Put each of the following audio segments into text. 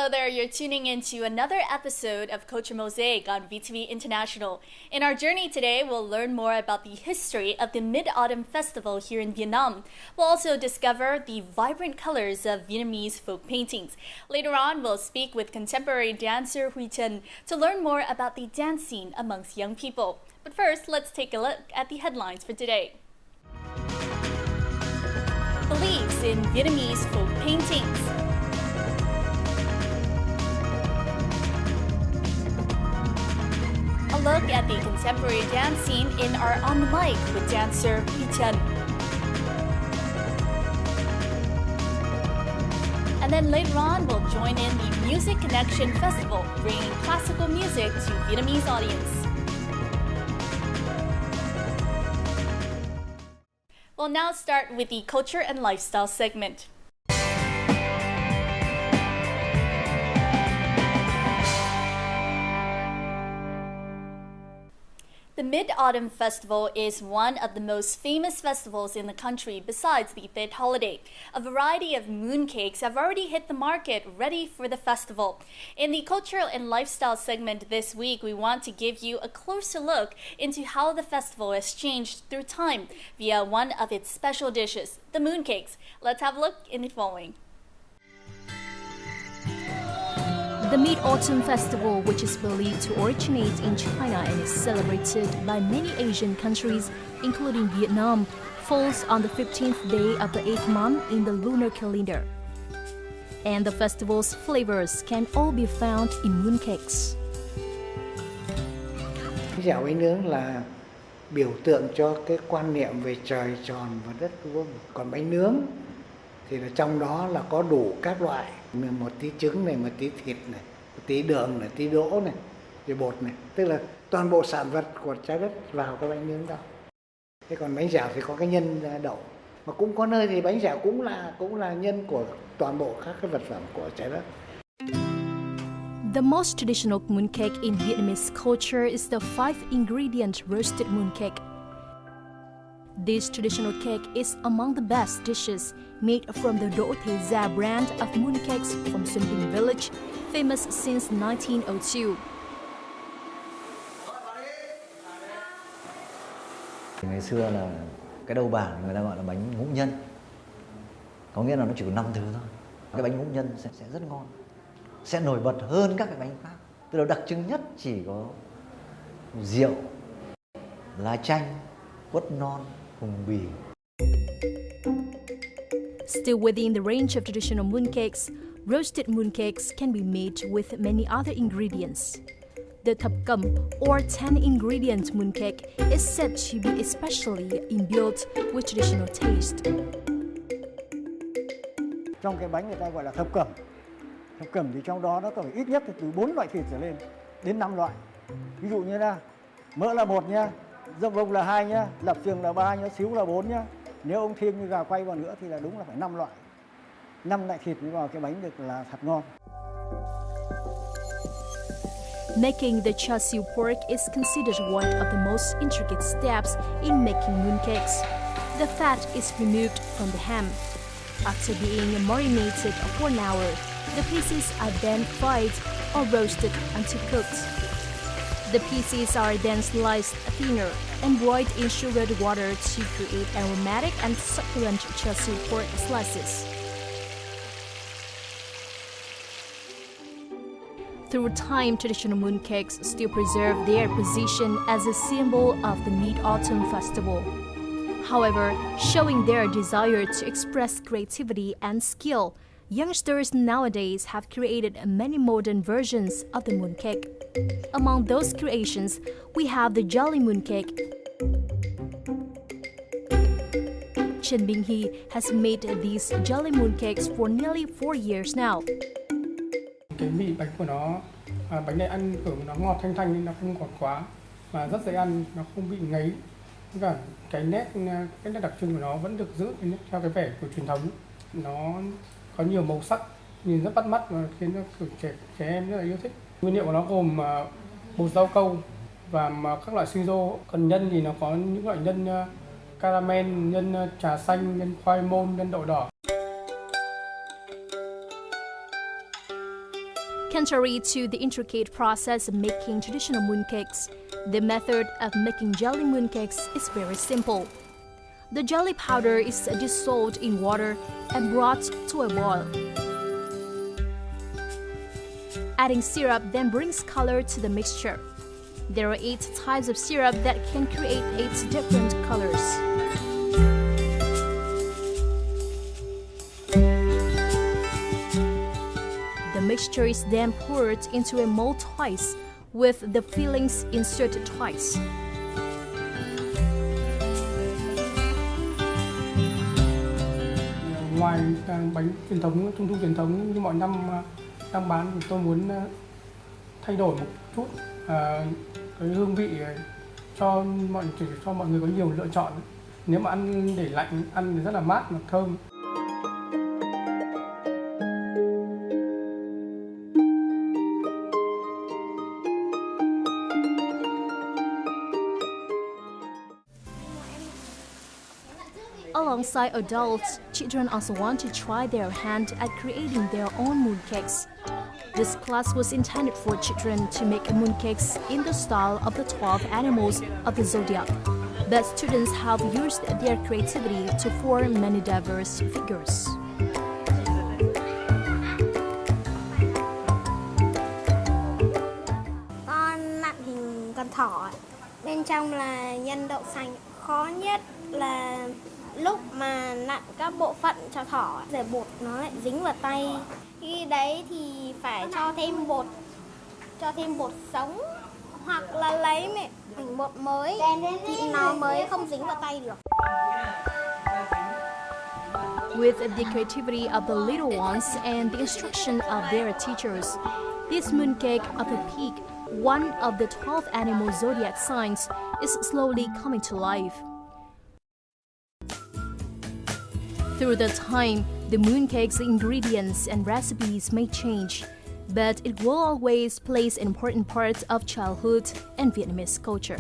Hello there, you're tuning in to another episode of Culture Mosaic on VTV International. In our journey today, we'll learn more about the history of the Mid-Autumn Festival here in Vietnam. We'll also discover the vibrant colors of Vietnamese folk paintings. Later on, we'll speak with contemporary dancer Huy Trân to learn more about the dance scene amongst young people. But first, let's take a look at the headlines for today. Beliefs in Vietnamese folk paintings. A look at the contemporary dance scene in our On the Mic with dancer Huy Trân. And then later on, we'll join in the Music Connection Festival, bringing classical music to Vietnamese audience. We'll now start with the culture and lifestyle segment. The Mid-Autumn Festival is one of the most famous festivals in the country besides the Tết holiday. A variety of mooncakes have already hit the market ready for the festival. In the cultural and lifestyle segment this week, we want to give you a closer look into how the festival has changed through time via one of its special dishes, the mooncakes. Let's have a look in the following. The Mid-Autumn Festival, which is believed to originate in China and is celebrated by many Asian countries, including Vietnam, falls on the 15th day of the 8th month in the lunar calendar. And the festival's flavors can all be found in mooncakes. Dẻo bánh nướng là biểu tượng cho cái quan niệm về trời tròn và đất vuông. Còn bánh nướng thì là trong đó là có đủ các loại, một tí trứng này, một tí thịt này, một tí đường này, tí đỗ này, rồi bột này, tức là toàn bộ sản vật của trái đất vào cái bánh nướng đó. Thế còn bánh dẻo thì có cái nhân đậu, mà cũng có nơi thì bánh dẻo cũng là nhân của toàn bộ các cái vật phẩm của trái đất. The most traditional mooncake in Vietnamese culture is the 5-ingredient roasted mooncake. This traditional cake is among the best dishes made from the Do Thế Gia brand of mooncakes from Xuân Đình Village, famous since 1902. Ngày xưa là cái đầu bảng người ta gọi là bánh ngũ nhân, có nghĩa là nó chỉ có 5 thứ thôi. Cái bánh ngũ nhân sẽ rất ngon, sẽ nổi bật hơn các cái bánh khác. Tức là đặc trưng nhất chỉ có rượu, lá chanh, quất non, hùng bì. Still within the range of traditional mooncakes, roasted mooncakes can be made with many other ingredients. The thập cẩm, or 10-ingredient mooncake, is said to be especially imbued with traditional taste. Trong cái bánh người ta gọi là thập cẩm. Thập cẩm thì trong đó nó có ít nhất từ 4 loại thịt trở lên đến 5 loại. Ví dụ như là mỡ là 1 nhá, dâm vông là 2 nhá, lạp xưởng là 3 nhá, xíu là 4 nhá. Nếu ông thêm như gà quay vào nữa thì là đúng là phải 5 loại. 5 loại thịt mới vào cái bánh được là thật ngon. Making the char siu pork is considered one of the most intricate steps in making mooncakes. The fat is removed from the ham. After being marinated for an hour, the pieces are then fried or roasted until cooked. The pieces are then sliced thinner and boiled in sugared water to create aromatic and succulent char siu pork slices. Through time, traditional mooncakes still preserve their position as a symbol of the Mid-Autumn Festival. However, showing their desire to express creativity and skill, youngsters nowadays have created many modern versions of the mooncake. Among those creations, we have the Jelly Mooncake. Trần Bình Hy has made these jelly mooncakes for nearly 4 years now. Cái vị bánh của nó, bánh này ăn kiểu nó ngọt thanh nên nó không ngọt quá, mà rất dễ ăn, nó không bị ngấy. Cả cái nét đặc trưng của nó vẫn được giữ theo cái vẻ của truyền thống. Nó có nhiều màu sắc, nhìn rất bắt mắt và khiến cho trẻ em rất là yêu thích. Nguyên liệu của nó gồm bột rau câu và các loại sinh rô. Còn nhân thì nó có những loại nhân caramel, nhân trà xanh, nhân khoai môn, nhân đậu đỏ. Contrary to the intricate process of making traditional mooncakes, the method of making jelly mooncakes is very simple. The jelly powder is dissolved in water and brought to a boil. Adding syrup then brings color to the mixture. There are 8 types of syrup that can create 8 different colors. The mixture is then poured into a mold twice, with the fillings inserted twice. Ngoài bánh truyền thống, trung thu truyền thống như mọi năm đang bán thì tôi muốn thay đổi một chút cái hương vị cho mọi người có nhiều lựa chọn. Nếu mà ăn để lạnh, ăn thì rất là mát và thơm. Alongside adults, children also want to try their hand at creating their own mooncakes. This class was intended for children to make mooncakes in the style of the 12 animals of the zodiac, but students have used their creativity to form many diverse figures. Con nặn hình con thỏ, bên trong là nhân đậu xanh. Khó nhất là lúc mà nặn các bộ phận cho thỏ, rồi bột nó lại dính vào tay. Khi đấy thì phải cho thêm bột sống hoặc là lấy mảnh bột mới thì nó mới không dính vào tay được. With the creativity of the little ones and the instruction of their teachers, this mooncake of a pig, one of the 12 animal zodiac signs, is slowly coming to life. Through the time, the mooncake's ingredients and recipes may change, but it will always play an important part of childhood and Vietnamese culture.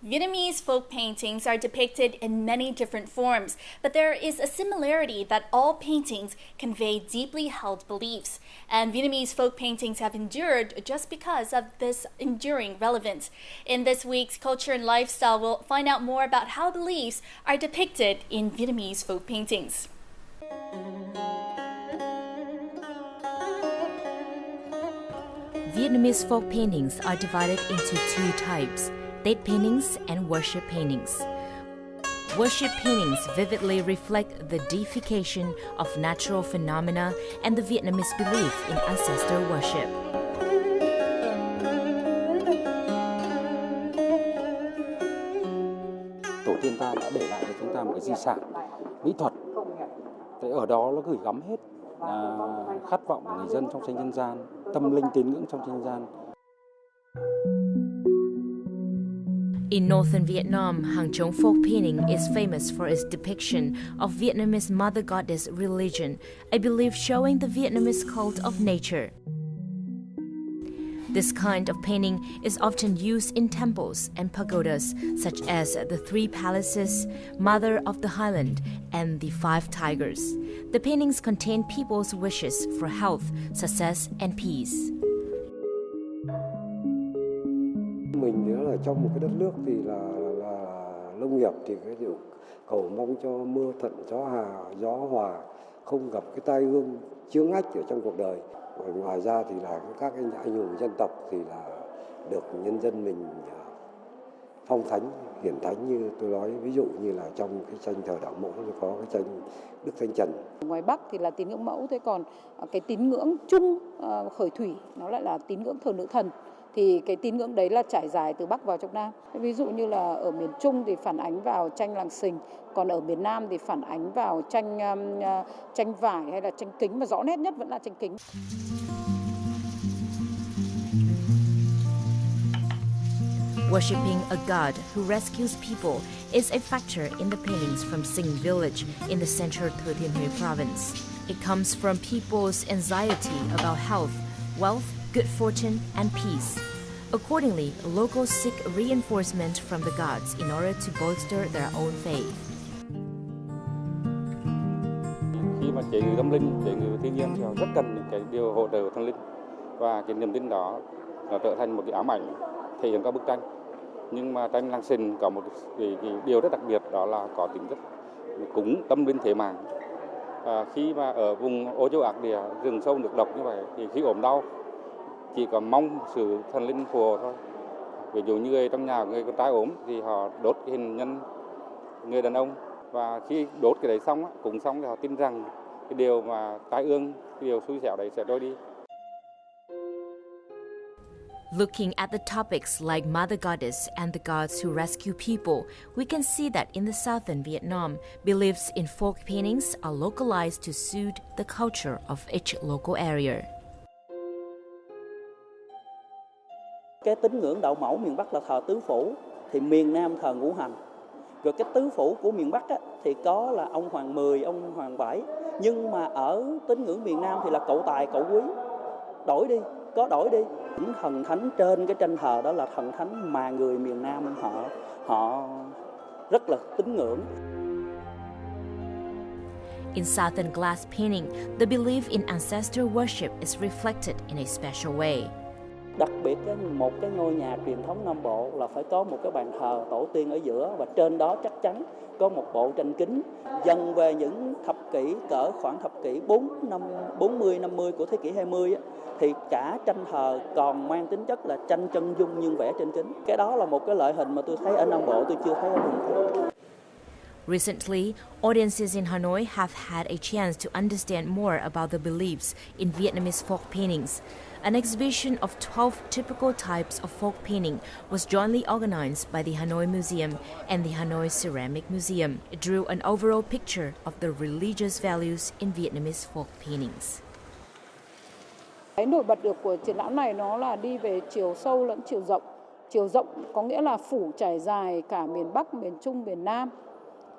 Vietnamese folk paintings are depicted in many different forms, but there is a similarity that all paintings convey deeply held beliefs, and Vietnamese folk paintings have endured just because of this enduring relevance. In this week's Culture and Lifestyle, we'll find out more about how beliefs are depicted in Vietnamese folk paintings. Vietnamese folk paintings are divided into 2 types: state paintings and worship paintings. Worship paintings vividly reflect the deification of natural phenomena and the Vietnamese belief in ancestor worship. Tổ tiên ta đã để lại cho chúng ta một cái di sản mỹ thuật. Thế ở đó nó gửi gắm hết khát vọng của người dân trong tranh dân gian, tâm linh tín ngưỡng trong tranh dân gian. In northern Vietnam, Hàng Chống folk painting is famous for its depiction of Vietnamese mother goddess religion, a belief showing the Vietnamese cult of nature. This kind of painting is often used in temples and pagodas, such as the 3 palaces, Mother of the Highland, and the 5 tigers. The paintings contain people's wishes for health, success, and peace. Mình nếu là trong một cái đất nước thì là nông nghiệp thì cái điều cầu mong cho mưa thuận gió hòa, không gặp cái tai ương chướng ách ở trong cuộc đời. Và ngoài ra thì là các anh hùng dân tộc thì là được nhân dân mình phong thánh, hiển thánh như tôi nói, ví dụ như là trong cái tranh thờ đạo mẫu thì có cái tranh Đức Thánh Trần. Ngoài Bắc thì là tín ngưỡng mẫu, thế còn cái tín ngưỡng chung khởi thủy nó lại là tín ngưỡng thờ nữ thần. Thì cái tín ngưỡng đấy là trải dài từ Bắc vào trong Nam. Ví dụ như là ở miền Trung thì phản ánh vào tranh làng Sình, còn ở miền Nam thì phản ánh vào tranh vải hay là tranh kính, mà rõ nét nhất vẫn là tranh kính. Worshipping a god who rescues people is a factor in the paintings from Sing village in the central Thừa Thiên Huế province. It comes from people's anxiety about health, wealth, good fortune, and peace. Accordingly, locals seek reinforcement from the gods in order to bolster their own faith. Khi mà chế ngự tâm linh, chế ngự thiên nhiên thì họ rất cần những cái điều hỗ trợ của thần linh, và cái niềm tin đó nó trở thành một cái ám ảnh thể hiện qua bức tranh. Nhưng mà tranh làng Sình có một cái điều rất đặc biệt, đó là có tính chất cúng tâm linh thế mạng. Khi mà ở vùng Ô Châu Ác Địa, rừng sâu nước độc như vậy, thì khi ốm đau chỉ có mong sự thần linh phù hộ thôi. Ví dụ như người trong nhà người con trai ốm thì họ đốt cái hình nhân người đàn ông, và khi đốt cái đấy xong, cúng xong thì họ tin rằng cái điều mà tai ương, cái điều xui xẻo đấy sẽ trôi đi. Looking at the topics like Mother Goddess and the gods who rescue people, we can see that in the southern Vietnam, beliefs in folk paintings are localized to suit the culture of each local area. Cái tín ngưỡng đạo mẫu miền Bắc là thờ tứ phủ, thì miền Nam thờ ngũ hành. Rồi cái tứ phủ của miền Bắc á, thì có là ông Hoàng 10, ông Hoàng 7. Nhưng mà ở tín ngưỡng miền Nam thì là cậu tài, cậu quý. Đổi đi, có đổi đi. Những thần thánh trên cái tranh thờ đó là thần thánh mà người miền Nam họ rất là tín ngưỡng. In Southern glass painting, the belief in ancestor worship is reflected in a special way. Đặc biệt một cái ngôi nhà truyền thống Nam Bộ là phải có một cái bàn thờ tổ tiên ở giữa, và trên đó chắc chắn có một bộ tranh kính. Dần về những thập kỷ, cỡ khoảng thập kỷ 40-50 của thế kỷ 20 thì cả tranh thờ còn mang tính chất là tranh chân dung nhưng vẽ trên kính. Cái đó là một cái loại hình mà tôi thấy ở Nam Bộ tôi chưa thấy ở vùng khác. Recently, audiences in Hanoi have had a chance to understand more about the beliefs in Vietnamese folk paintings. An exhibition of 12 typical types of folk painting was jointly organized by the Hanoi Museum and the Hanoi Ceramic Museum. It drew an overall picture of the religious values in Vietnamese folk paintings. Cái nổi bật được của triển lãm này nó là đi về chiều sâu lẫn chiều rộng. Chiều rộng có nghĩa là phủ trải dài cả miền Bắc, miền Trung, miền Nam.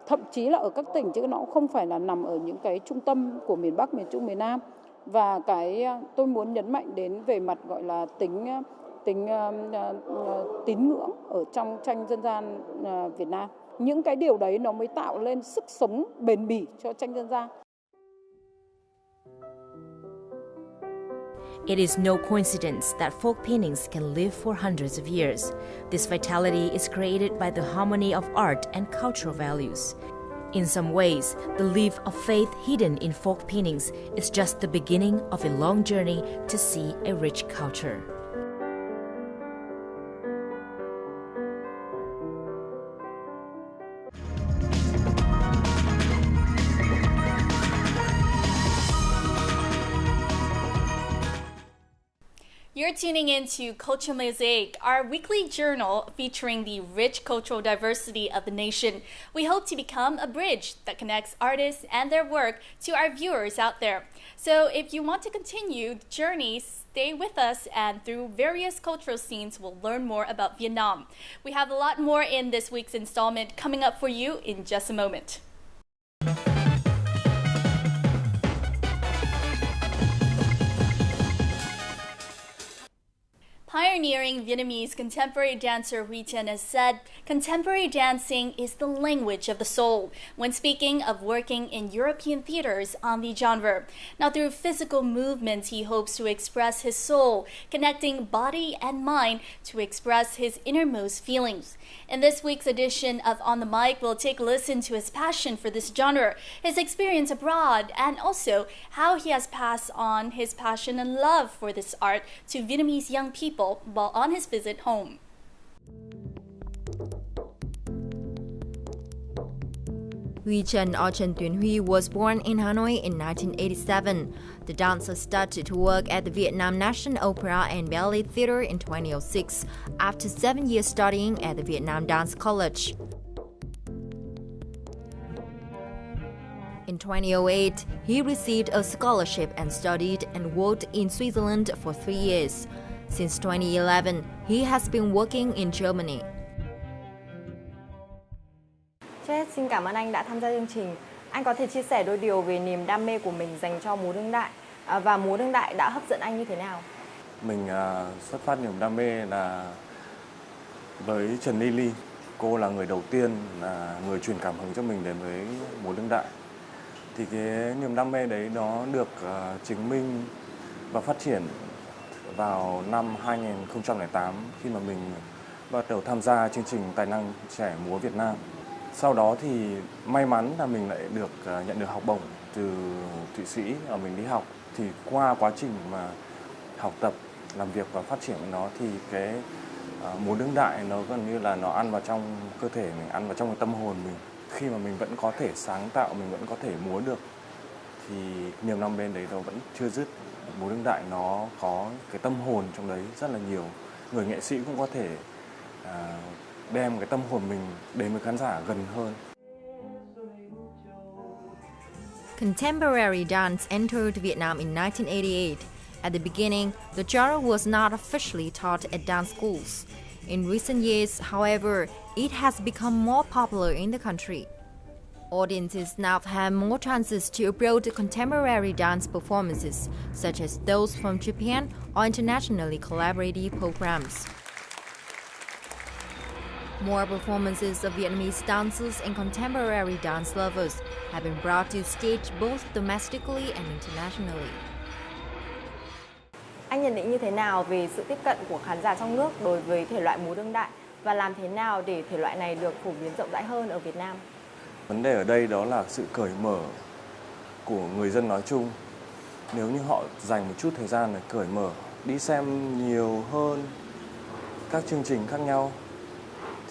Thậm chí là ở các tỉnh, chứ nó không phải là nằm ở những cái trung tâm của miền Bắc, miền Trung, miền Nam. Và cái tôi muốn nhấn mạnh đến về mặt gọi là tính tín ngưỡng ở trong tranh dân gian Việt Nam. Những cái điều đấy nó mới tạo lên sức sống bền bỉ cho tranh dân gian. It is no coincidence that folk paintings can live for hundreds of years. This vitality is created by the harmony of art and cultural values. In some ways, the leaf of faith hidden in folk paintings is just the beginning of a long journey to see a rich culture. You're tuning in to Culture Mosaic, our weekly journal featuring the rich cultural diversity of the nation. We hope to become a bridge that connects artists and their work to our viewers out there. So if you want to continue the journey, stay with us, and through various cultural scenes, we'll learn more about Vietnam. We have a lot more in this week's installment coming up for you in just a moment. Pioneering Vietnamese contemporary dancer Huy Trân has said, contemporary dancing is the language of the soul, when speaking of working in European theaters on the genre. Now, through physical movements, he hopes to express his soul, connecting body and mind to express his innermost feelings. In this week's edition of On the Mic, we'll take a listen to his passion for this genre, his experience abroad, and also how he has passed on his passion and love for this art to Vietnamese young people while on his visit home. Huy Trân or Trần Tuyến Huy was born in Hanoi in 1987. The dancer started to work at the Vietnam National Opera and Ballet Theatre in 2006 after 7 years studying at the Vietnam Dance College. In 2008, he received a scholarship and studied and worked in Switzerland for 3 years. Since 2011, he has been working in Germany. Trước hết xin cảm ơn anh đã tham gia chương trình. Anh có thể chia sẻ đôi điều về niềm đam mê của mình dành cho múa đương đại và múa đương đại đã hấp dẫn anh như thế nào? Mình xuất phát niềm đam mê là với Trần Ly. Cô là người đầu tiên, là người truyền cảm hứng cho mình đến với múa đương đại. Thì cái niềm đam mê đấy nó được chứng minh và phát triển vào năm 2008 khi mà mình bắt đầu tham gia chương trình Tài năng trẻ múa Việt Nam. Sau đó thì may mắn là mình lại được nhận được học bổng từ Thụy Sĩ và mình đi học. Thì qua quá trình mà học tập, làm việc và phát triển của nó thì cái múa đương đại nó gần như là nó ăn vào trong cơ thể mình, ăn vào trong cái tâm hồn mình. Khi mà mình vẫn có thể sáng tạo, mình vẫn có thể múa được thì niềm đam mê đấy nó vẫn chưa dứt. Múa đương đại nó có cái tâm hồn trong đấy rất là nhiều. Người nghệ sĩ cũng có thể đem cái tâm hồn mình đến với khán giả gần hơn. Contemporary dance entered Vietnam in 1988. At the beginning, the genre was not officially taught at dance schools. In recent years, however, it has become more popular in the country. Audiences now have more chances to approach contemporary dance performances, such as those from Japan or internationally collaborative programs. More performances of Vietnamese dancers and contemporary dance lovers have been brought to stage both domestically and internationally. Anh nhận định như thế nào về sự tiếp cận của khán giả trong nước đối với thể loại múa đương đại và làm thế nào để thể loại này được phổ biến rộng rãi hơn ở Việt Nam? Vấn đề ở đây đó là sự cởi mở của người dân nói chung. Nếu như họ dành một chút thời gian để cởi mở, đi xem nhiều hơn các chương trình khác nhau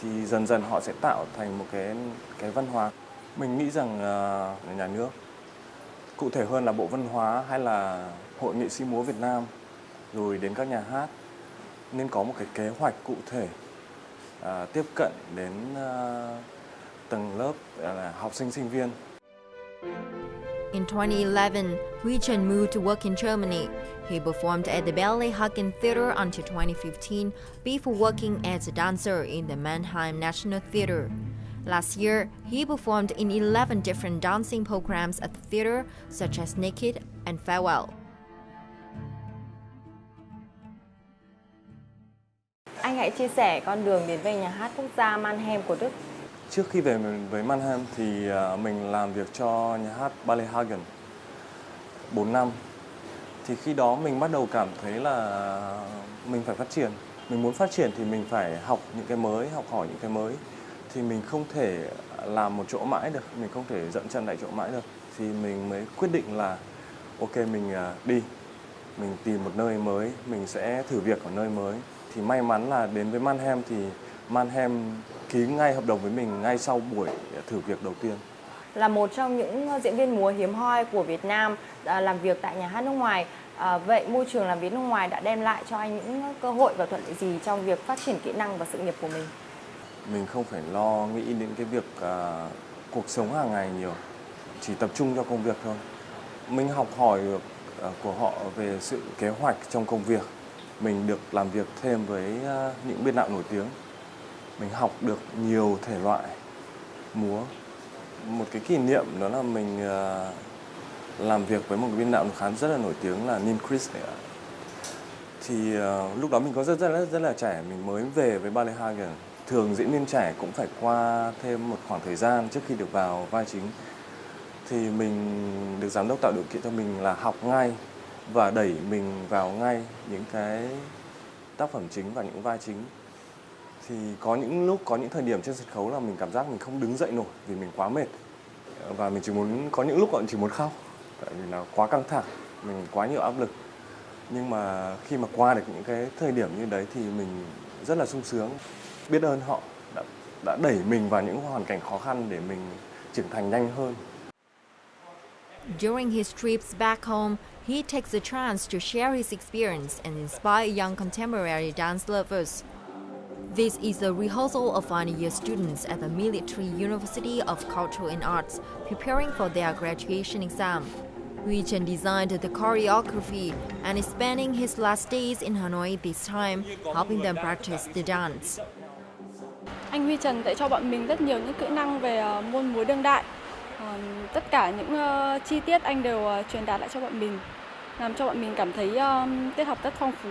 thì dần dần họ sẽ tạo thành một cái văn hóa. Mình nghĩ rằng nhà nước, cụ thể hơn là Bộ Văn hóa hay là Hội Nghệ sĩ múa Việt Nam, rồi đến các nhà hát nên có một cái kế hoạch cụ thể tiếp cận đến tầng lớp là học sinh sinh viên. In 2011, Huy Trần moved to work in Germany. He performed at the Ballet-Hagen Theater until 2015 before working as a dancer in the Mannheim National Theater. Last year, he performed in 11 different dancing programs at the theater, such as Naked and Farewell. Anh hãy chia sẻ con đường đến với nhà hát quốc gia Mannheim của Đức. Trước khi về với Mannheim thì mình làm việc cho nhà hát Ballet-Hagen 4 năm. Thì khi đó mình bắt đầu cảm thấy là mình phải phát triển. Mình muốn phát triển thì mình phải học những cái mới, học hỏi những cái mới. Thì mình không thể làm một chỗ mãi được, mình không thể dậm chân tại chỗ mãi được. Thì mình mới quyết định là ok, mình đi, mình tìm một nơi mới, mình sẽ thử việc ở nơi mới. Thì may mắn là đến với Mannheim thì Mannheim ký ngay hợp đồng với mình ngay sau buổi thử việc đầu tiên. Là một trong những diễn viên múa hiếm hoi của Việt Nam làm việc tại nhà hát nước ngoài, vậy môi trường làm việc nước ngoài đã đem lại cho anh những cơ hội và thuận lợi gì trong việc phát triển kỹ năng và sự nghiệp của mình? Mình không phải lo nghĩ đến cái việc cuộc sống hàng ngày nhiều, chỉ tập trung cho công việc thôi. Mình học hỏi được của họ về sự kế hoạch trong công việc. Mình được làm việc thêm với những biên đạo nổi tiếng. Mình học được nhiều thể loại múa. Một cái kỷ niệm đó là mình làm việc với một biên đạo khán rất là nổi tiếng là Nin Chris này ạ. Thì lúc đó mình có rất là trẻ, mình mới về với Ballet-Hagen. Thường diễn viên trẻ cũng phải qua thêm một khoảng thời gian trước khi được vào vai chính. Thì mình được giám đốc tạo điều kiện cho mình là học ngay và đẩy mình vào ngay những cái tác phẩm chính và những vai chính. Thì có những lúc, có những thời điểm trên sân khấu là mình cảm giác mình không đứng dậy nổi vì mình quá mệt. Và mình có những lúc chỉ muốn khóc, tại vì là quá căng thẳng, mình quá nhiều áp lực. Nhưng mà khi mà qua được những cái thời điểm như đấy thì mình rất là sung sướng, biết ơn họ đã đẩy mình vào những hoàn cảnh khó khăn để mình trưởng thành nhanh hơn. During his trips back home, he takes a chance to share his experience and inspire young contemporary dance lovers. This is a rehearsal of final-year students at the Military University of Culture and Arts preparing for their graduation exam. Huy Trần designed the choreography and is spending his last days in Hanoi this time, helping them practice the dance. Anh Huy Trần dạy cho bọn mình rất nhiều những kỹ năng về môn múa đương đại. Tất cả những chi tiết anh đều truyền đạt lại cho bọn mình, làm cho bọn mình cảm thấy tiết học rất phong phú.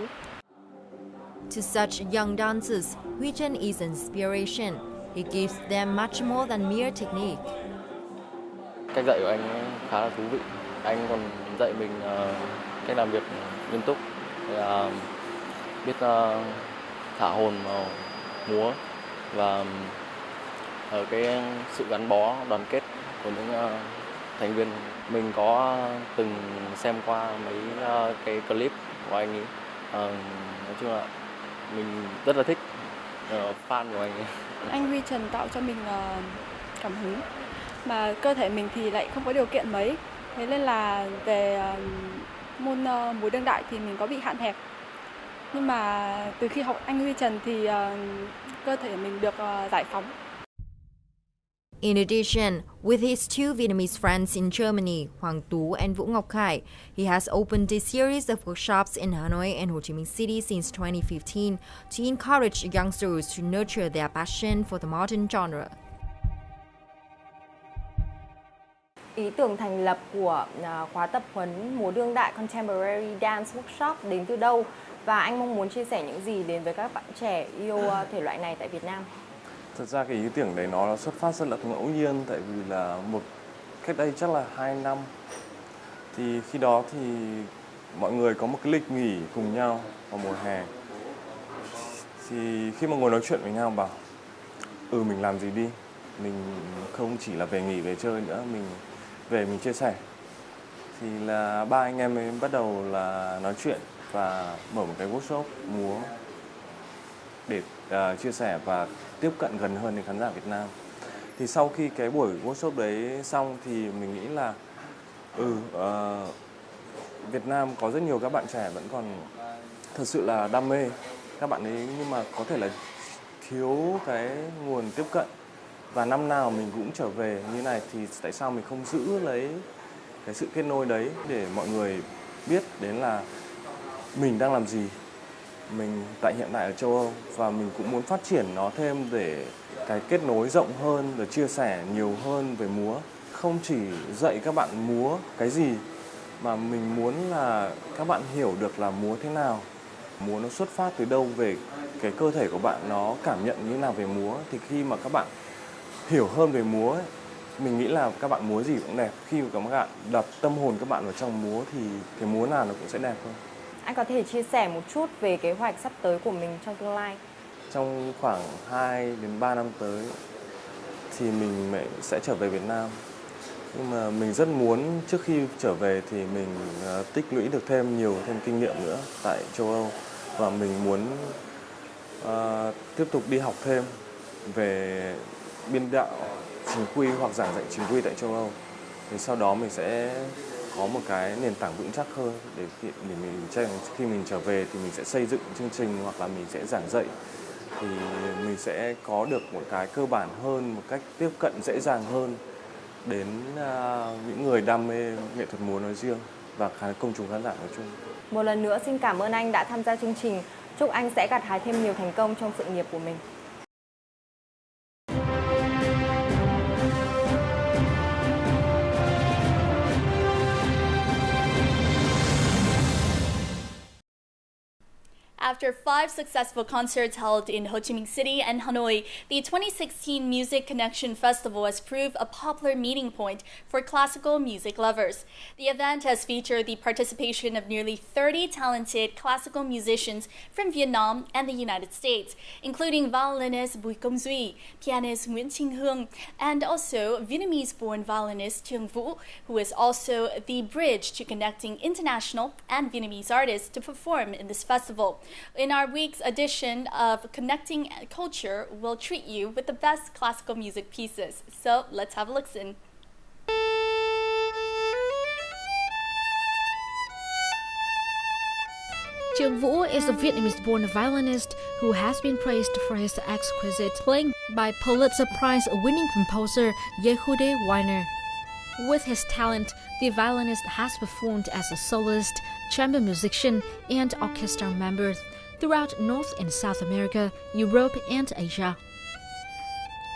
To such young dancers, Huy Trân is an inspiration. He gives them much more than mere technique. Cách dạy của anh khá là thú vị. Anh còn dạy mình cách làm việc nghiêm túc, biết thả hồn vào múa và ở cái sự gắn bó đoàn kết của những thành viên. Mình có từng xem qua mấy cái clip của anh ấy. Nói chung là mình rất là thích, fan của anh ấy. Anh Huy Trân tạo cho mình cảm hứng, mà cơ thể mình thì lại không có điều kiện mấy. Thế nên là về môn múa đương đại thì mình có bị hạn hẹp. Nhưng mà từ khi học anh Huy Trân thì cơ thể mình được giải phóng. In addition, with his two Vietnamese friends in Germany, Hoàng Tú and Vũ Ngọc Khải, he has opened a series of workshops in Hanoi and Ho Chi Minh City since 2015 to encourage youngsters to nurture their passion for the modern genre. Ý tưởng thành lập của khóa tập huấn múa đương đại Contemporary Dance Workshop đến từ đâu? Và anh mong muốn chia sẻ những gì đến với các bạn trẻ yêu thể loại này tại Việt Nam? Thật ra cái ý tưởng đấy nó xuất phát rất là ngẫu nhiên, tại vì là cách đây chắc là 2 năm thì khi đó thì mọi người có một cái lịch nghỉ cùng nhau vào mùa hè. Thì khi mà ngồi nói chuyện với nhau bảo mình làm gì đi, mình không chỉ là về nghỉ về chơi nữa, mình về mình chia sẻ. Thì là ba anh em mới bắt đầu là nói chuyện và mở một cái workshop múa để chia sẻ và tiếp cận gần hơn đến khán giả Việt Nam. Thì sau khi cái buổi workshop đấy xong thì mình nghĩ là Việt Nam có rất nhiều các bạn trẻ vẫn còn thật sự là đam mê các bạn ấy, nhưng mà có thể là thiếu cái nguồn tiếp cận. Và năm nào mình cũng trở về như này thì tại sao mình không giữ lấy cái sự kết nối đấy để mọi người biết đến là mình đang làm gì, mình tại hiện tại ở châu Âu, và mình cũng muốn phát triển nó thêm để cái kết nối rộng hơn và chia sẻ nhiều hơn về múa. Không chỉ dạy các bạn múa cái gì mà mình muốn là các bạn hiểu được là múa thế nào, múa nó xuất phát từ đâu, về cái cơ thể của bạn nó cảm nhận như thế nào về múa. Thì khi mà các bạn hiểu hơn về múa ấy, mình nghĩ là các bạn múa gì cũng đẹp. Khi mà các bạn đặt tâm hồn các bạn vào trong múa thì cái múa nào nó cũng sẽ đẹp hơn. Anh có thể chia sẻ một chút về kế hoạch sắp tới của mình trong tương lai? Trong khoảng 2 đến 3 năm tới thì mình sẽ trở về Việt Nam. Nhưng mà mình rất muốn trước khi trở về thì mình tích lũy được thêm kinh nghiệm nữa tại châu Âu. Và mình muốn tiếp tục đi học thêm về biên đạo chính quy hoặc giảng dạy chính quy tại châu Âu. Thì sau đó mình sẽ có một cái nền tảng vững chắc hơn để khi mình trở về thì mình sẽ xây dựng chương trình hoặc là mình sẽ giảng dạy, thì mình sẽ có được một cái cơ bản hơn, một cách tiếp cận dễ dàng hơn đến những người đam mê nghệ thuật múa nói riêng và công chúng khán giả nói chung. Một lần nữa xin cảm ơn anh đã tham gia chương trình. Chúc anh sẽ gặt hái thêm nhiều thành công trong sự nghiệp của mình. After 5 successful concerts held in Ho Chi Minh City and Hanoi, the 2016 Music Connection Festival has proved a popular meeting point for classical music lovers. The event has featured the participation of nearly 30 talented classical musicians from Vietnam and the United States, including violinist Bùi Công Duy, pianist Nguyễn Trinh Hương, and also Vietnamese-born violinist Trường Vũ, who is also the bridge to connecting international and Vietnamese artists to perform in this festival. In our week's edition of Connecting Culture, we'll treat you with the best classical music pieces. So let's have a listen. Trường Vũ is a Vietnamese-born violinist who has been praised for his exquisite playing by Pulitzer Prize-winning composer Yehuda Weiner. With his talent, the violinist has performed as a soloist, chamber musician, and orchestra member throughout North and South America, Europe, and Asia.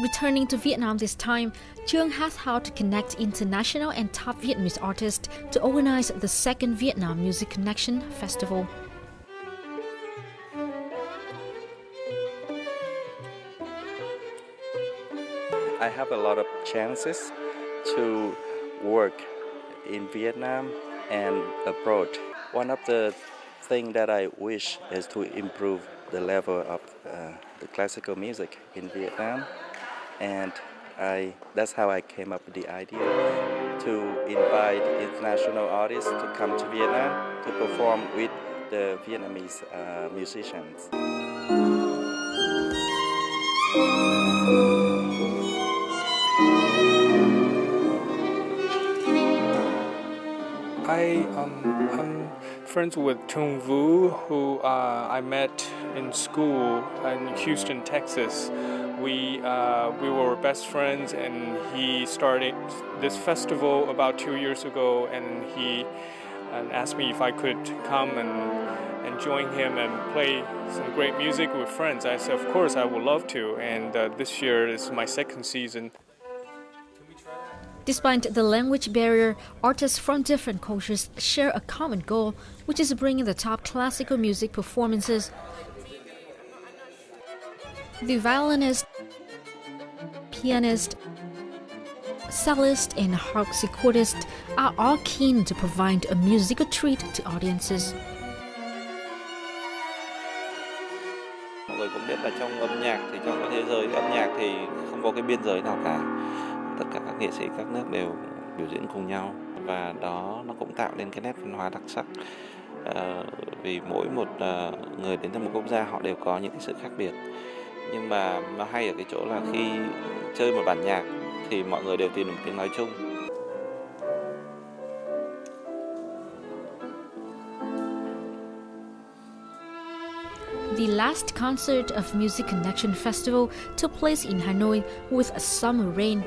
Returning to Vietnam this time, Trường has helped to connect international and top Vietnamese artists to organize the second Vietnam Music Connection Festival. I have a lot of chances to work in Vietnam and abroad. One of the things that I wish is to improve the level of the classical music in Vietnam, and that's how I came up with the idea to invite international artists to come to Vietnam to perform with the Vietnamese musicians. I'm friends with Trung Vu, who I met in school in Houston, Texas. We were best friends, and he started this festival about 2 years ago, and he asked me if I could come and join him and play some great music with friends. I said, of course, I would love to, and this year is my second season. Despite the language barrier, artists from different cultures share a common goal, which is bringing the top classical music performances. The violinist, pianist, cellist, and harpsichordist are all keen to provide a musical treat to audiences. Mọi người cũng biết là trong âm nhạc thì trong cái thế giới âm nhạc thì không có cái biên giới nào cả. Tất cả các nghệ sĩ các nước đều biểu diễn cùng nhau, và đó nó cũng tạo nên cái nét văn hóa đặc sắc. Vì mỗi một người đến từ một quốc gia họ đều có những cái sự khác biệt, nhưng mà nó hay ở cái chỗ là khi chơi một bản nhạc thì mọi người đều tìm được tiếng nói chung. The last concert of Music Connection Festival took place in Hanoi with a summer rain.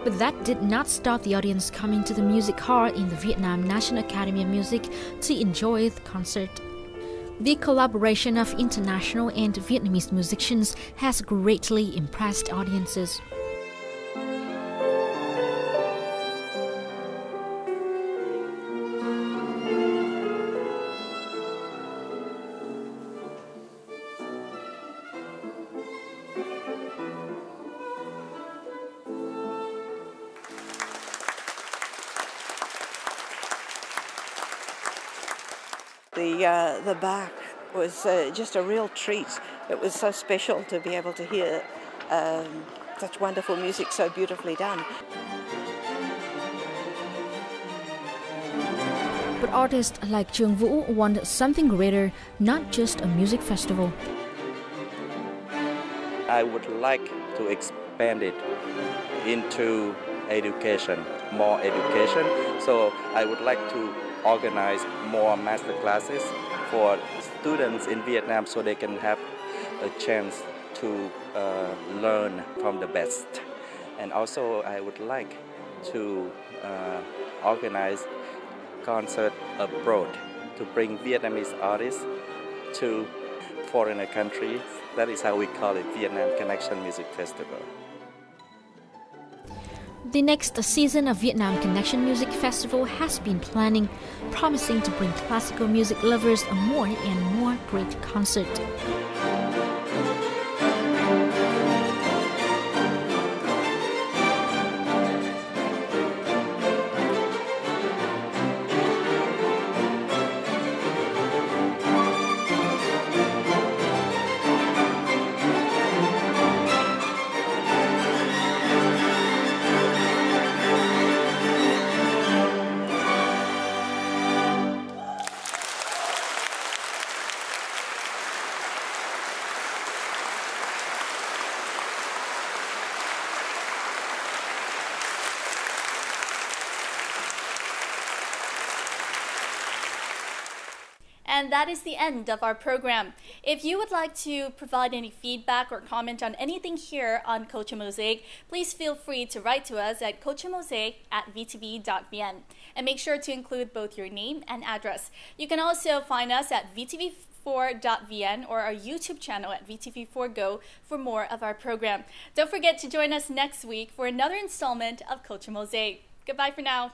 But that did not stop the audience coming to the music hall in the Vietnam National Academy of Music to enjoy the concert. The collaboration of international and Vietnamese musicians has greatly impressed audiences. The back was just a real treat. It was so special to be able to hear such wonderful music so beautifully done. But artists like Trung Vu want something greater, not just a music festival. I would like to expand it into education, more education. So I would like to organize more master classes for students in Vietnam so they can have a chance to learn from the best. And also I would like to organize concert abroad to bring Vietnamese artists to foreign countries. That is how we call it, Vietnam Connection Music Festival. The next season of Vietnam Connection Music Festival has been planning, promising to bring classical music lovers a more and more great concert. And that is the end of our program. If you would like to provide any feedback or comment on anything here on Culture Mosaic, please feel free to write to us at culturemosaic@vtv.vn. And make sure to include both your name and address. You can also find us at vtv4.vn or our YouTube channel at VTV4Go for more of our program. Don't forget to join us next week for another installment of Culture Mosaic. Goodbye for now.